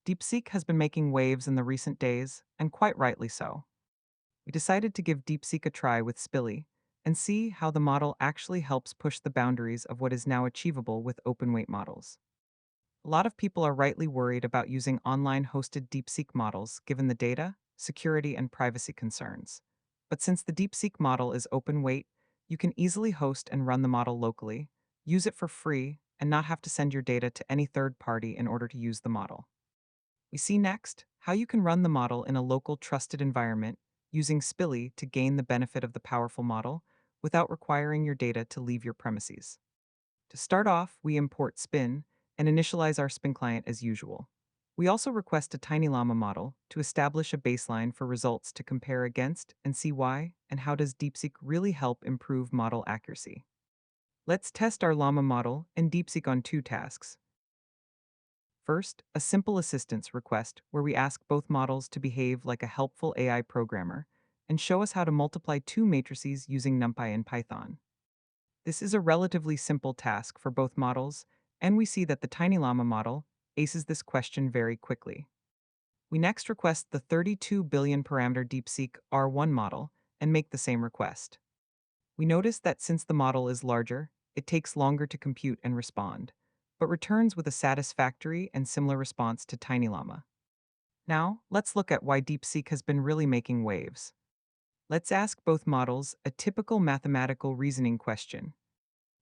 DeepSeek has been making waves in the recent days, and quite rightly so. We decided to give DeepSeek a try with SpiLLI and see how the model actually helps push the boundaries of what is now achievable with open weight models. A lot of people are rightly worried about using online hosted DeepSeek models given the data, security, and privacy concerns. But since the DeepSeek model is open weight, you can easily host and run the model locally, use it for free, and not have to send your data to any third party in order to use the model. We see next how you can run the model in a local trusted environment using SpiLLI to gain the benefit of the powerful model without requiring your data to leave your premises. To start off, we import Spin and initialize our Spin client as usual. We also request a Tiny Llama model to establish a baseline for results to compare against and see why and how does DeepSeek really help improve model accuracy. Let's test our Llama model and DeepSeek on two tasks. First, a simple assistance request where we ask both models to behave like a helpful AI programmer and show us how to multiply two matrices using NumPy and Python. This is a relatively simple task for both models, and we see that the Tiny Llama model aces this question very quickly. We next request the 32 billion parameter DeepSeek R1 model and make the same request. We notice that since the model is larger, it takes longer to compute and respond, but returns with a satisfactory and similar response to Tiny Llama. Now, let's look at why DeepSeek has been really making waves. Let's ask both models a typical mathematical reasoning question.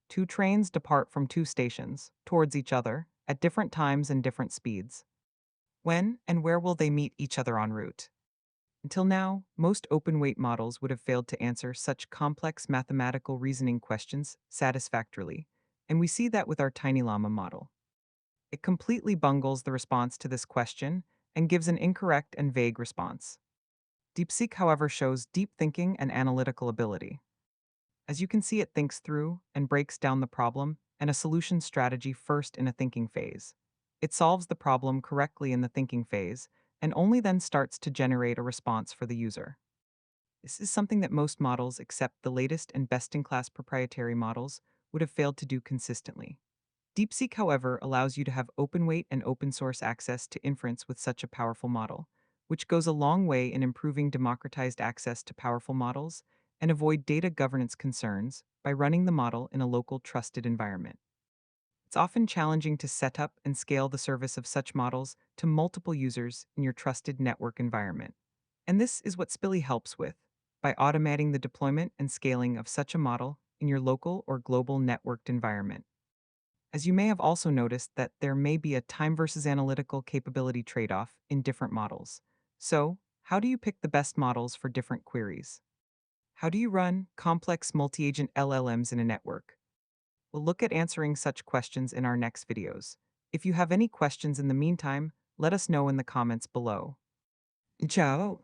Two trains depart from two stations, towards each other, at different times and different speeds. When and where will they meet each other en route? Until now, most open-weight models would have failed to answer such complex mathematical reasoning questions satisfactorily, and we see that with our Tiny Llama model. It completely bungles the response to this question and gives an incorrect and vague response. DeepSeek, however, shows deep thinking and analytical ability. As you can see, it thinks through and breaks down the problem and a solution strategy first in a thinking phase. It solves the problem correctly in the thinking phase and only then starts to generate a response for the user. This is something that most models, except the latest and best-in-class proprietary models, would have failed to do consistently. DeepSeek, however, allows you to have open weight and open source access to inference with such a powerful model, which goes a long way in improving democratized access to powerful models and avoid data governance concerns by running the model in a local trusted environment. It's often challenging to set up and scale the service of such models to multiple users in your trusted network environment. And this is what SpiLLI helps with, by automating the deployment and scaling of such a model in your local or global networked environment. As you may have also noticed that there may be a time versus analytical capability trade-off in different models. So, how do you pick the best models for different queries? How do you run complex multi-agent LLMs in a network? We'll look at answering such questions in our next videos. If you have any questions in the meantime, let us know in the comments below. Ciao!